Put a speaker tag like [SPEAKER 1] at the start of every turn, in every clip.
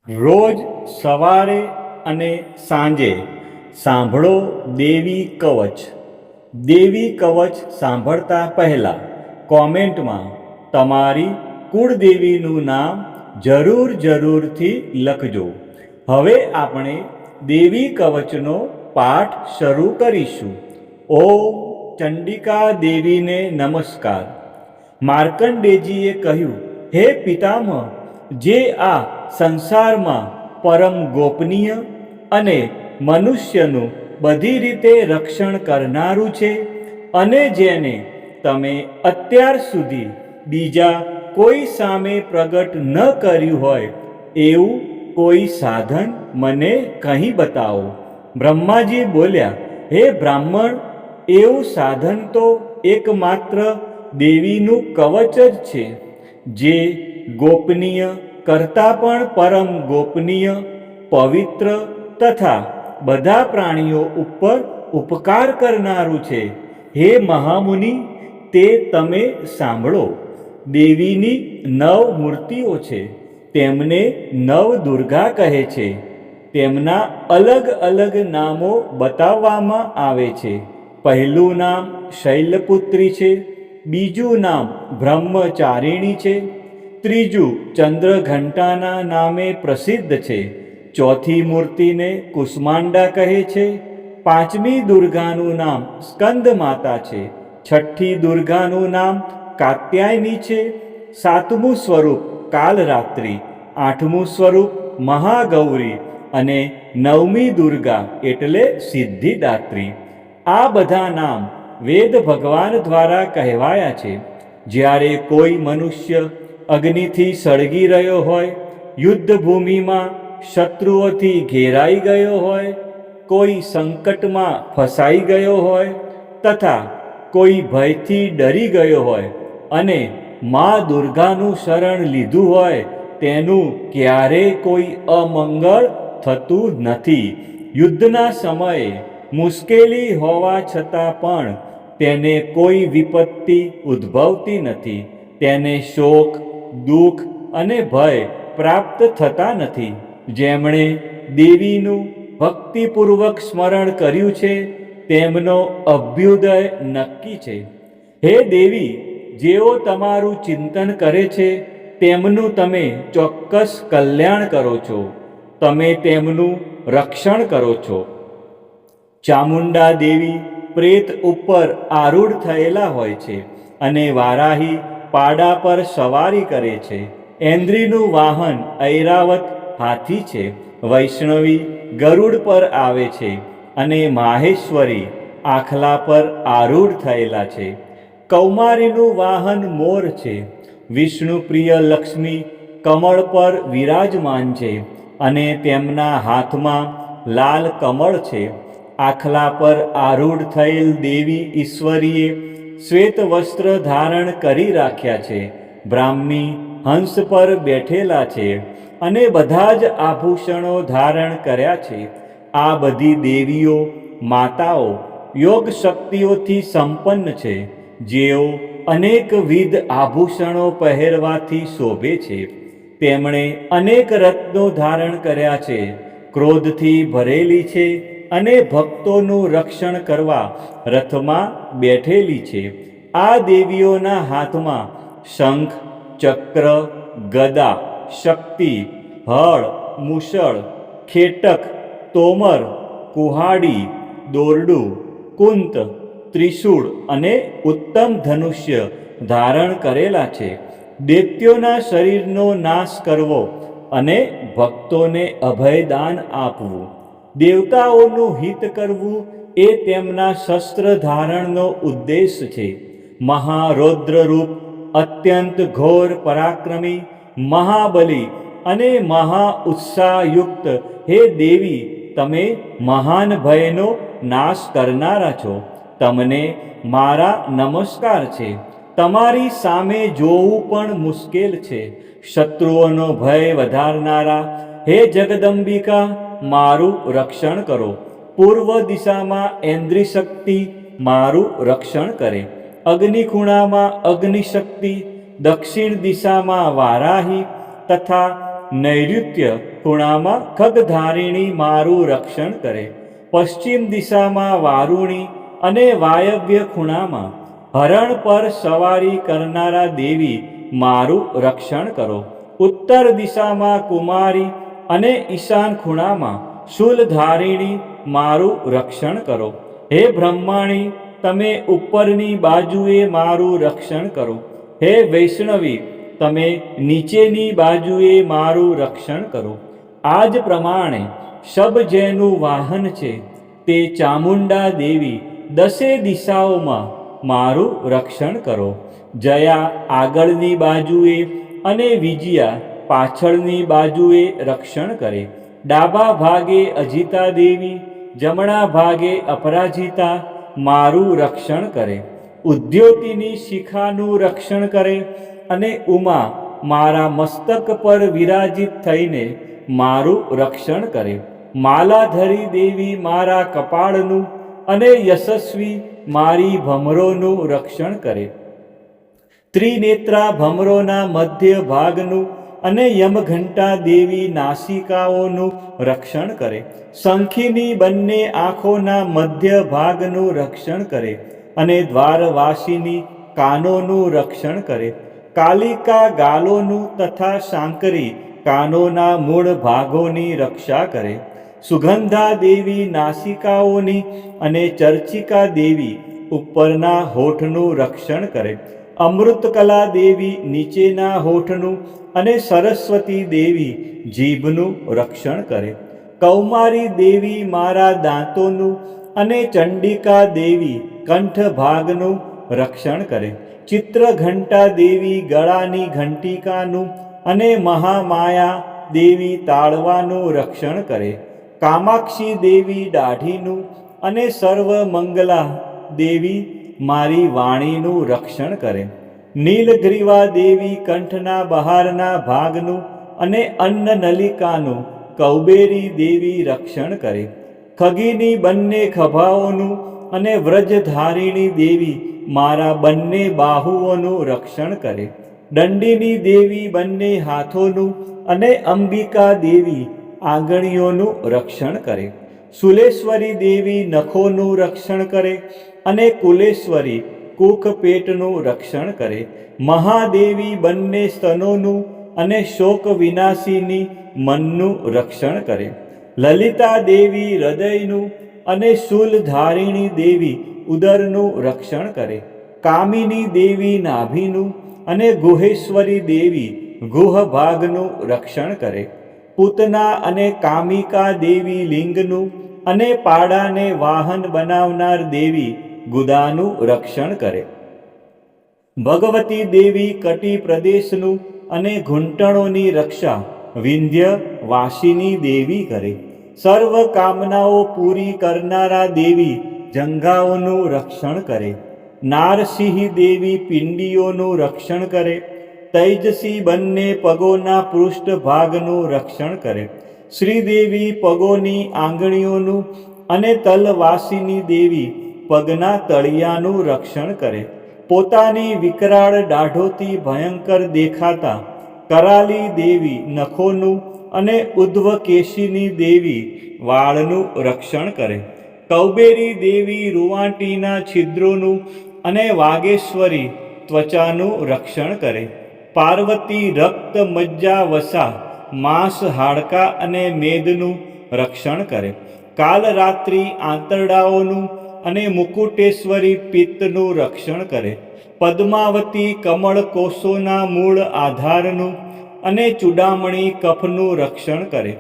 [SPEAKER 1] રોજ સવારે અને સાંજે સાંભળો દેવી કવચ. દેવી કવચ સાંભળતા પહેલાં કોમેન્ટમાં તમારી કુળદેવીનું નામ જરૂરથી લખજો. હવે આપણે દેવી કવચનો પાઠ શરૂ કરીશું. ઓમ ચંડિકા દેવીને નમસ્કાર. માર્કંડેયજીએ કહ્યું, હે પિતામહ, જે આ સંસારમાં પરમ ગોપનીય અને મનુષ્યનું બધી રીતે રક્ષણ કરનારું છે, અને જેને તમે અત્યાર સુધી બીજા કોઈ સામે પ્રગટ ન કર્યું હોય એવું કોઈ સાધન મને કહી બતાવો. બ્રહ્માજી બોલ્યા, હે બ્રાહ્મણ, એવું સાધન તો એકમાત્ર દેવીનું કવચ જ છે, જે ગોપનીય કરતાં પણ પરમ ગોપનીય, પવિત્ર તથા બધા પ્રાણીઓ ઉપર ઉપકાર કરનારું છે. હે મહામુનિ, તે તમે સાંભળો. દેવીની 9 મૂર્તિઓ છે. તેમને 9 દુર્ગા કહે છે. તેમના અલગ અલગ નામો બતાવવામાં આવે છે. પહેલું નામ શૈલપુત્રી છે, બીજું નામ બ્રહ્મચારિણી છે, ત્રીજું ચંદ્રઘંટાના નામે પ્રસિદ્ધ છે, ચોથી મૂર્તિને કુષ્માંડા કહે છે, પાંચમી દુર્ગાનું નામ સ્કંદ માતા છે, છઠ્ઠી દુર્ગાનું નામ કાત્યાયની છે, સાતમું સ્વરૂપ કાલરાત્રિ, આઠમું સ્વરૂપ મહાગૌરી અને નવમી દુર્ગા એટલે સિદ્ધિદાત્રી. આ બધા નામ વેદ ભગવાન દ્વારા કહેવાયા છે. જ્યારે કોઈ મનુષ્ય અગ્નિથી સળગી રહ્યો હોય, યુદ્ધભૂમિમાં શત્રુઓથી ઘેરાઈ ગયો હોય, કોઈ સંકટમાં ફસાઈ ગયો હોય તથા કોઈ ભયથી ડરી ગયો હોય અને મા દુર્ગાનું શરણ લીધું હોય, તેનું ક્યારેય કોઈ અમંગળ થતું નથી. યુદ્ધના સમયે મુશ્કેલી હોવા છતાં પણ તેને કોઈ વિપત્તિ ઉદ્ભવતી નથી. તેને શોક, દુઃખ અને ભય પ્રાપ્ત થતા નથી. જેમણે દેવીનું ભક્તિપૂર્વક સ્મરણ કર્યું છે, તેમનો અભ્યુદય નક્કી છે. હે દેવી, જેઓ તમારું ચિંતન કરે છે, તેમનું તમે ચોક્કસ કલ્યાણ કરો છો. તમે તેમનું રક્ષણ કરો છો. ચામુંડા દેવી પ્રેત ઉપર આરૂઢ થયેલા હોય છે અને વારાહી પાડા પર સવારી કરે છે. ઐન્દ્રીનું વાહન ઐરાવત હાથી છે. વૈષ્ણવી ગરુડ પર આવે છે અને માહેશ્વરી આખલા પર આરૂઢ થયેલા છે. કૌમારીનું વાહન મોર છે. વિષ્ણુ પ્રિય લક્ષ્મી કમળ પર વિરાજમાન છે અને તેમના હાથમાં લાલ કમળ છે. આખલા પર આરૂઢ થયેલ દેવી ઈશ્વરીએ શ્વેત વસ્ત્ર ધારણ કરી રાખ્યા છે. બ્રાહ્મી હંસ પર બેઠેલા છે અને બધા જ આભૂષણો ધારણ કર્યા છે. આ બધી દેવીઓ માતાઓ યોગ શક્તિઓથી સંપન્ન છે, જેઓ અનેકવિધ આભૂષણો પહેરવાથી શોભે છે. તેમણે અનેક રત્નો ધારણ કર્યા છે, ક્રોધથી ભરેલી છે અને ભક્તોનું રક્ષણ કરવા રથમાં બેઠેલી છે. આ દેવીઓના હાથમાં શંખ, ચક્ર, ગદા, શક્તિ, હળ, મુસળ, ખેટક, તોમર, કુહાડી, દોરડું, કુંત, ત્રિશૂળ અને ઉત્તમ ધનુષ્ય ધારણ કરેલા છે. દૈત્યોના શરીરનો નાશ કરવો અને ભક્તોને અભયદાન આપવું, દેવતાઓનું હિત કરવું એ તેમના શસ્ત્ર ધારણનો ઉદ્દેશ છે. મહારૌદ્ર રૂપ, અત્યંત ઘોર પરાક્રમી, મહાબલી અને મહા ઉત્સાહયુક્ત હે દેવી, તમે મહાન ભયનો નાશ કરનારા છો. તમને મારા નમસ્કાર છે. તમારી સામે જોવું પણ મુશ્કેલ છે. શત્રુઓનો ભય વધારનારા હે જગદંબિકા, મારું રક્ષણ કરો. પૂર્વ દિશામાં ઐન્દ્રી શક્તિ મારું રક્ષણ કરે. અગ્નિખૂણામાં અગ્નિશક્તિ, દક્ષિણ દિશામાં વારાહી તથા નૈઋત્ય ખૂણામાં ખગધારિણી મારું રક્ષણ કરે. પશ્ચિમ દિશામાં વારુણી અને વાયવ્ય ખૂણામાં હરણ પર સવારી કરનારા દેવી મારું રક્ષણ કરો. ઉત્તર દિશામાં કુમારી અને ઈશાન ખૂણામાં શૂલધારિણી મારું રક્ષણ કરો. હે બ્રહ્માણી, તમે ઉપરની બાજુએ મારું રક્ષણ કરો. હે વૈષ્ણવી, તમે નીચેની બાજુએ મારું રક્ષણ કરો. આ જ પ્રમાણે શબ જેનું વાહન છે તે ચામુંડા દેવી દસે દિશાઓમાં મારું રક્ષણ કરો. જયા આગળની બાજુએ અને વિજયા પાછળની બાજુએ રક્ષણ કરે. ડાબા ભાગે અજિતા દેવી, જમણા ભાગે અપરાજિતા મારું રક્ષણ કરે. ઉદ્યોતિની શિખાનું રક્ષણ કરે અને ઉમા મારા મસ્તક પર વિરાજિત થઈને મારું રક્ષણ કરે. માલાધરી દેવી મારા કપાળનું અને યશસ્વી મારી ભમરોનું રક્ષણ કરે. ત્રિનેત્રા ભમરોના મધ્ય ભાગનું અને યમઘંટા દેવી નાસિકાઓનું રક્ષણ કરે. શંખીની બંને આંખોના મધ્ય ભાગનું રક્ષણ કરે અને દ્વારવાસીની કાનોનું રક્ષણ કરે. કાલિકા ગાલોનું તથા શાંકરી કાનોના મૂળ ભાગોની રક્ષા કરે. સુગંધા દેવી નાસિકાઓની અને ચર્ચિકા દેવી ઉપરના હોઠનું રક્ષણ કરે. અમૃતકલા દેવી નીચેના હોઠનું અને સરસ્વતી દેવી જીભનું રક્ષણ કરે. કૌમારી દેવી મારા દાંતોનું અને ચંડિકા દેવી કંઠ ભાગનું રક્ષણ કરે. ચિત્રઘંટા દેવી ગળાની ઘંટિકાનું અને મહામાયા દેવી તાળવાનું રક્ષણ કરે. કામાક્ષી દેવી દાઢીનું અને સર્વમંગલા દેવી મારી વાણીનું રક્ષણ કરે. નીલગ્રીવા દેવી કંઠના બહારના ભાગનું અને અન્નનલિકાનું કૌબેરી દેવી રક્ષણ કરે. ખગીની બંને ખભાઓનું અને વ્રજધારિણી દેવી મારા બંને બાહુઓનું રક્ષણ કરે. દંડીની દેવી બંને હાથોનું અને અંબિકા દેવી આંગળીઓનું રક્ષણ કરે. સુલેશ્વરી દેવી નખોનું રક્ષણ કરે અને કુલેશ્વરી કુખ પેટનું રક્ષણ કરે. મહાદેવી બંને સ્તનોનું અને શોક વિનાશીની મનનું રક્ષણ કરે. લલિતા દેવી હૃદયનું અને શૂલધારિણી દેવી ઉદરનું રક્ષણ કરે. કામિની દેવી નાભીનું અને ગુહેશ્વરી દેવી ગુહ ભાગનું રક્ષણ કરે. પૂતના અને કામિકા દેવી લિંગનું અને પાડાને વાહન બનાવનાર દેવી ગુદાનું રક્ષણ કરે. ભગવતી દેવી કટી પ્રદેશનું અને ઘૂંટણોની રક્ષા વિંધ્ય વાસીની દેવી કરે. સર્વ કામનાઓ પૂરી કરનારા દેવી જંઘાઓનું રક્ષણ કરે. નારસિંહ દેવી પિંડીઓનું રક્ષણ કરે. તૈજસી બંને પગોના પૃષ્ઠ ભાગનું રક્ષણ કરે. શ્રીદેવી પગોની આંગળીઓનું અને તલવાસીની દેવી પગના તળિયાનું રક્ષણ કરે. પોતાની વિકરાળ દાઢોથી ભયંકર દેખાતા કરાલી દેવી નખોનું અને ઉદ્ધવકેશીની દેવી વાળનું રક્ષણ કરે. કૌબેરી દેવી રૂવાંટીના છિદ્રોનું અને વાગેશ્વરી ત્વચાનું રક્ષણ કરે. પાર્વતી રક્ત મજ્જા વસા માંસ હાડકા અને મેદનું રક્ષણ કરે. કાલરાત્રિ આંતરડાઓનું અને મુકુટેશ્વરી પિત્તનું રક્ષણ કરે. પદ્માવતી કમળ કોષોના મૂળ આધારનું અને ચૂડામણી કફનું રક્ષણ કરે.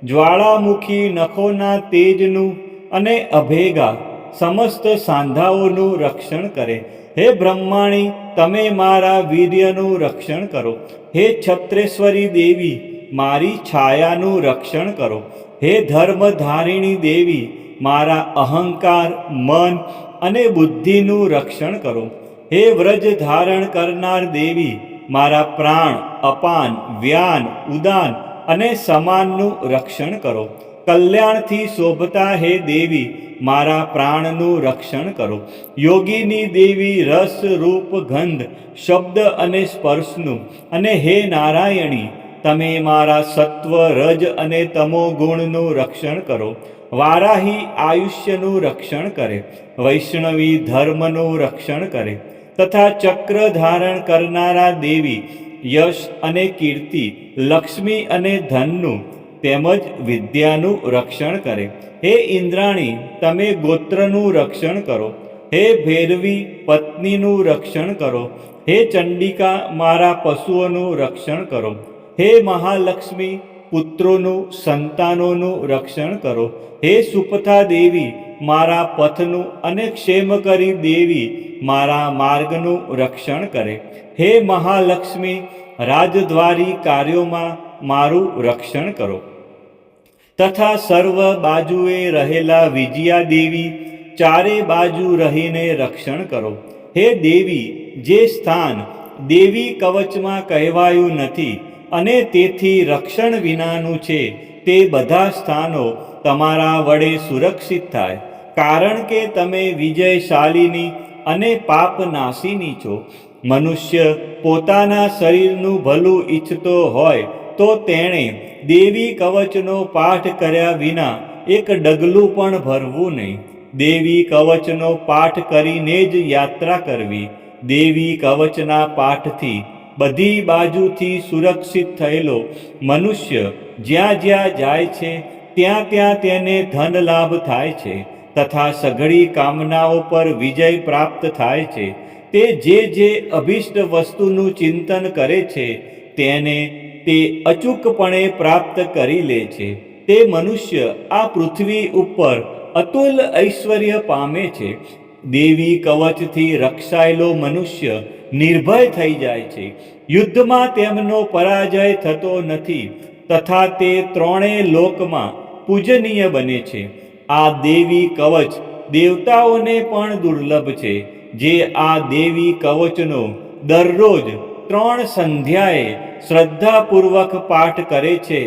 [SPEAKER 1] જ્વાળામુખી નખોના તેજનું અને અભેગા સમસ્ત સાંધાઓનું રક્ષણ કરે. હે બ્રહ્માણી, તમે મારા વીર્યનું રક્ષણ કરો. હે છત્રેશ્વરી દેવી, મારી છાયાનું રક્ષણ કરો. હે ધર્મધારિણી દેવી, મારા અહંકાર, મન અને બુદ્ધિનું રક્ષણ કરો. હે વ્રજ ધારણ કરનાર દેવી, મારા પ્રાણ, અપાન, વ્યાન, ઉદાન અને સમાનનું રક્ષણ કરો. કલ્યાણથી શોભતા હે દેવી, મારા પ્રાણનું રક્ષણ કરો. યોગીની દેવી રસ, રૂપ, ગંધ, શબ્દ અને સ્પર્શનું અને હે નારાયણી, તમે મારા સત્વ રજ અને તમો ગુણનું રક્ષણ કરો. વારાહી આયુષ્યનું રક્ષણ કરે, વૈષ્ણવી ધર્મનું રક્ષણ કરે, તથા ચક્ર ધારણ કરનારા દેવી યશ અને કીર્તિ, લક્ષ્મી અને ધનનું તેમજ વિદ્યાનું રક્ષણ કરે. હે ઇન્દ્રાણી, તમે ગોત્રનું રક્ષણ કરો. હે ભૈરવી, પત્નીનું રક્ષણ કરો. હે ચંડિકા, મારા પશુઓનું રક્ષણ કરો. હે મહાલક્ષ્મી, પુત્રોનું સંતાનોનું રક્ષણ કરો. હે સુપથા દેવી, મારા પથનું અને ક્ષેમકરી દેવી મારા માર્ગનું રક્ષણ કરે. હે મહાલક્ષ્મી, રાજદ્વારી કાર્યોમાં મારું રક્ષણ કરો. તથા સર્વ બાજુએ રહેલા વિજયા દેવી, ચારે બાજુ રહીને રક્ષણ કરો. હે દેવી, જે સ્થાન દેવી કવચમાં કહેવાયું નથી અને તેથી રક્ષણ વિનાનું છે, તે બધા સ્થાનો તમારા વડે સુરક્ષિત થાય. કારણ કે તમે વિજયશાલિની અને પાપનાશીની છો. મનુષ્ય પોતાના શરીરનું ભલું ઈચ્છતો હોય તો તેણે દેવી કવચનો પાઠ કર્યા વિના એક ડગલું પણ ભરવું નહીં. દેવી કવચનો પાઠ કરીને જ યાત્રા કરવી. દેવી કવચના પાઠથી બધી બાજુથી સુરક્ષિત થયેલો મનુષ્ય જ્યાં જ્યાં જાય છે ત્યાં ત્યાં તેને ધન લાભ થાય છે તથા સઘળી કામનાઓ પર વિજય પ્રાપ્ત થાય છે. તે જે અભિષ્ટ વસ્તુનું ચિંતન કરે છે તેને તે અચૂકપણે પ્રાપ્ત કરી લે છે. તે મનુષ્ય આ પૃથ્વી ઉપર અતુલ ઐશ્વર્ય પામે છે. દેવી કવચથી રક્ષાયેલો મનુષ્ય નિર્ભય થઈ જાય છે. યુદ્ધમાં તેમનો પરાજય થતો નથી તથા તે ત્રણેય લોકમાં પૂજનીય બને છે. આ દેવી કવચ દેવતાઓને પણ દુર્લભ છે. જે આ દેવી કવચનો દરરોજ 3 સંધ્યાએ શ્રદ્ધાપૂર્વક પાઠ કરે છે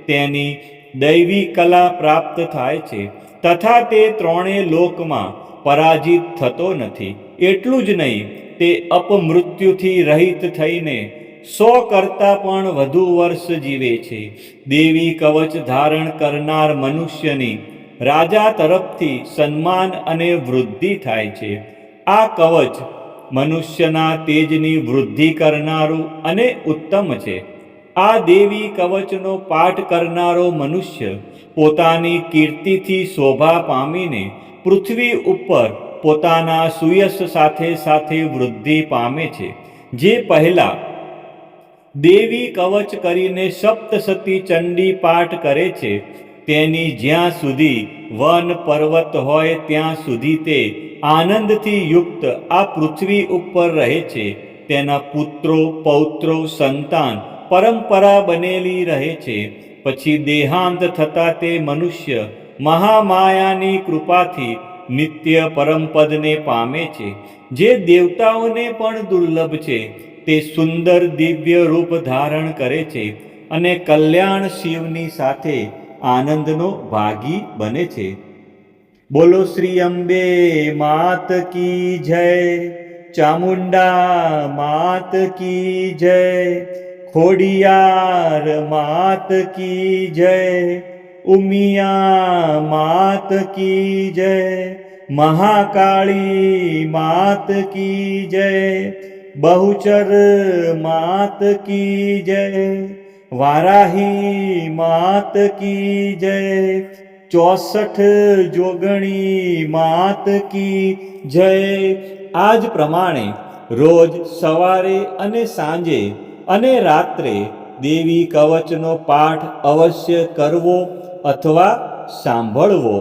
[SPEAKER 1] તેની દૈવી કલા પ્રાપ્ત થાય છે તથા તે ત્રણેય લોકમાં પરાજિત થતો નથી. એટલું જ નહીં, તે અપમૃત્યુથી રહિત થઈને 100 કરતાં પણ વધુ વર્ષ જીવે છે. દેવી કવચ ધારણ કરનાર મનુષ્યની રાજા તરફથી સન્માન અને વૃદ્ધિ થાય છે. આ કવચ મનુષ્યના તેજની વૃદ્ધિ કરનારું અને ઉત્તમ છે. આ દેવી કવચનો પાઠ કરનારો મનુષ્ય પોતાની કીર્તિથી શોભા પામીને પૃથ્વી ઉપર પોતાના સુયશ સાથે સાથે વૃદ્ધિ પામે છે. જે પહેલા દેવી કવચ કરીને સપ્તસતી ચંડી પાઠ કરે છે તેની જ્યાં સુધી વન પર્વત હોય ત્યાં સુધી તે આનંદથી યુક્ત આ પૃથ્વી ઉપર રહે છે. તેના પુત્રો પૌત્રો સંતાન પરંપરા બનેલી રહે છે. પછી દેહાંત થતાં તે મનુષ્ય મહામાયાની કૃપાથી નિત્ય પરમપદને પામે છે. જે દેવતાઓને પણ દુર્લભ છે. તે સુંદર દિવ્ય રૂપ ધારણ કરે છે અને કલ્યાણ શિવની સાથે આનંદનો ભાગી બને છે. બોલો શ્રી અંબે માત કી જય, ચામુંડા માત કી જય, ખોડિયાર માત કી જય, ઉમિયા માત કી જય, મહાકાળી માત કી જય, બહુચર માત કી જય, વારાહી માત કી જય, 64 જોગણી માત કી જય. આ જ પ્રમાણે રોજ સવારે અને સાંજે અને રાત્રે દેવી કવચનો પાઠ અવશ્ય કરવો અથવા સાંભળવો.